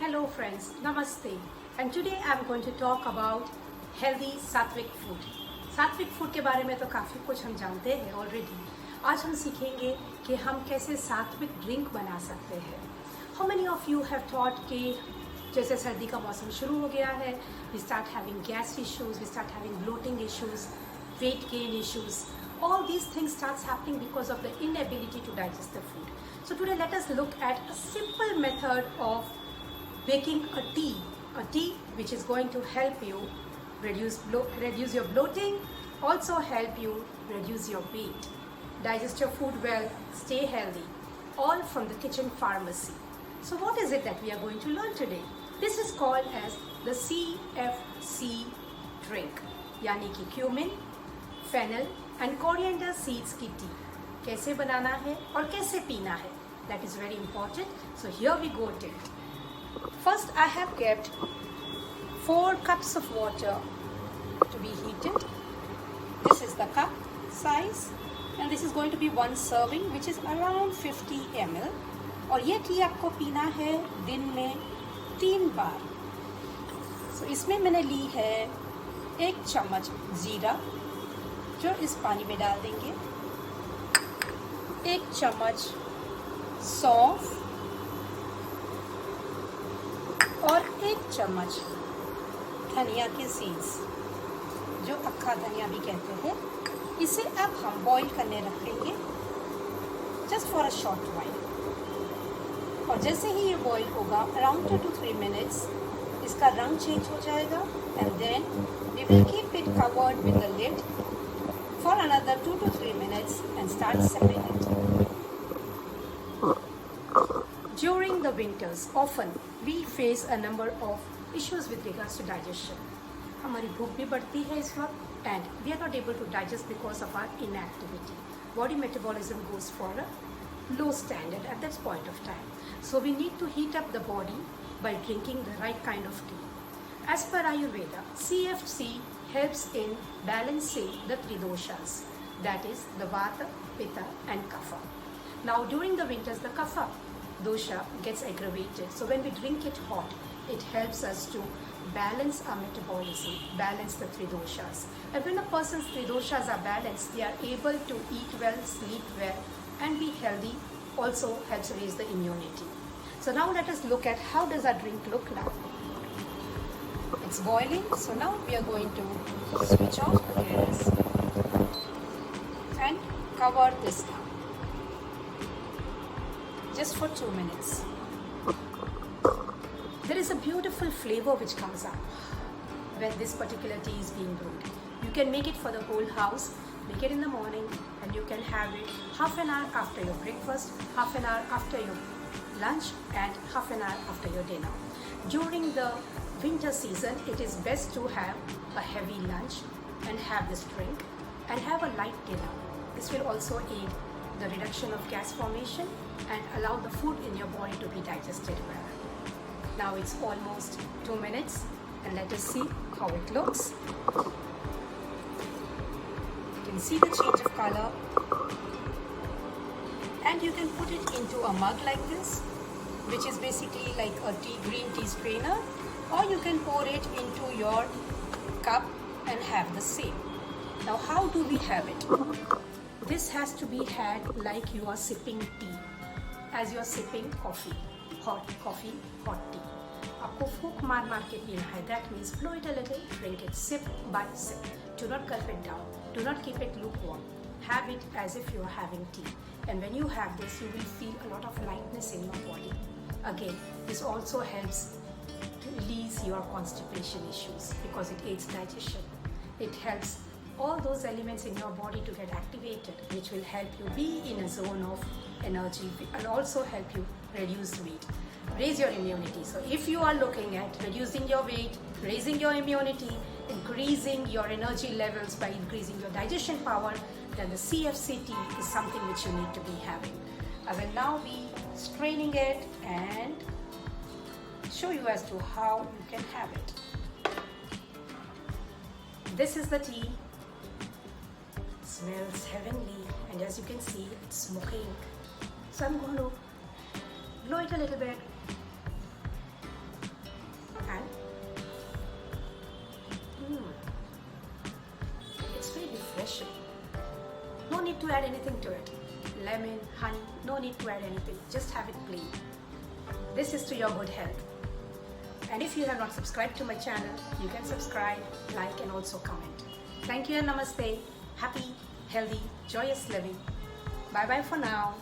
Hello friends, Namaste. And today I am going to talk about healthy sattvic food. सात्विक food के बारे में तो काफ़ी कुछ हम जानते हैं ऑलरेडी. आज हम सीखेंगे कि हम कैसे सात्विक ड्रिंक बना सकते हैं. How many of you have thought कि जैसे सर्दी का मौसम शुरू हो गया है, we start having gas issues, we start having bloating issues, weight gain issues. All these things starts happening because of the inability to digest the food. So today let us look at a simple method of making a tea which is going to help you reduce your bloating, also help you reduce your weight, digest your food well, stay healthy, all from the kitchen pharmacy. So what is it that we are going to learn today? This is called as the CFC drink, यानी कि cumin, fennel and coriander seeds की tea. कैसे बनाना है और कैसे पीना है, that is very important. So here we go to it. First I have kept 4 cups of water to be heated. This is the cup size and this is going to be 1 serving which is around 50 ml. और ये T आपको पीना है दिन में 3 बार. So इसमें मैंने ली है 1 चम्मच जीरा जो इस पानी में डाल देंगे, 1 चम्मच सौंफ और 1 चम्मच धनिया के सीड्स जो अक्खा धनिया भी कहते हैं. इसे अब हम बॉईल करने रख लेंगे just for a short while. और जैसे ही ये बॉईल होगा अराउंड 2 to 3 minutes इसका रंग चेंज हो जाएगा and then we will keep it covered with the lid for another 2 to 3 minutes and start sipping it. During the winters, often we face a number of issues with regards to digestion. हमारी भूख भी बढ़ती है इस वक्त and we are not able to digest because of our inactivity. Body metabolism goes for a low standard at that point of time. So we need to heat up the body by drinking the right kind of tea. As per Ayurveda, CFC helps in balancing the Tridoshas, that is the Vata, Pitta and Kapha. Now during the winters the Kapha dosha gets aggravated. So when we drink it hot, it helps us to balance our metabolism, balance the Tridoshas. And when a person's Tridoshas are balanced, they are able to eat well, sleep well and be healthy. Also helps raise the immunity. So now let us look at how does our drink look like. It's boiling, so now we are going to switch off the gas and cover this down just for 2 minutes. There is a beautiful flavor which comes up when this particular tea is being brewed. You can make it for the whole house, make it in the morning and you can have it half an hour after your breakfast, half an hour after your lunch and half an hour after your dinner. During the winter season, it is best to have a heavy lunch and have this drink and have a light dinner. This will also aid the reduction of gas formation and allow the food in your body to be digested well. Now it's almost 2 minutes and let us see how it looks. You can see the change of color and you can put it into a mug like this, which is basically like a green tea strainer, or you can pour it into your cup and have the same. Now how do we have it? This has to be had like you are sipping tea, as you are sipping coffee, hot tea. आपको फूंक मार मार के पीना है. That means blow it a little, drink it sip by sip. Do not gulp it down. Do not keep it lukewarm. Have it as if you are having tea. And when you have this, you will feel a lot of lightness in your body. Again, this also helps to release your constipation issues because it aids digestion. It helps all those elements in your body to get activated, which will help you be in a zone of energy and also help you reduce weight, raise your immunity. So if you are looking at reducing your weight, raising your immunity, increasing your energy levels by increasing your digestion power, then the CFC tea is something which you need to be having. I will now be straining it and show you as to how you can have it. This is the tea. Smells heavenly and as you can see it's smoking. So I'm going to blow it a little bit need to add anything to it. Lemon, honey, no need to add anything. Just have it plain. This is to your good health. And if you have not subscribed to my channel, you can subscribe, like, and also comment. Thank you and namaste. Happy, healthy, joyous living. Bye bye for now.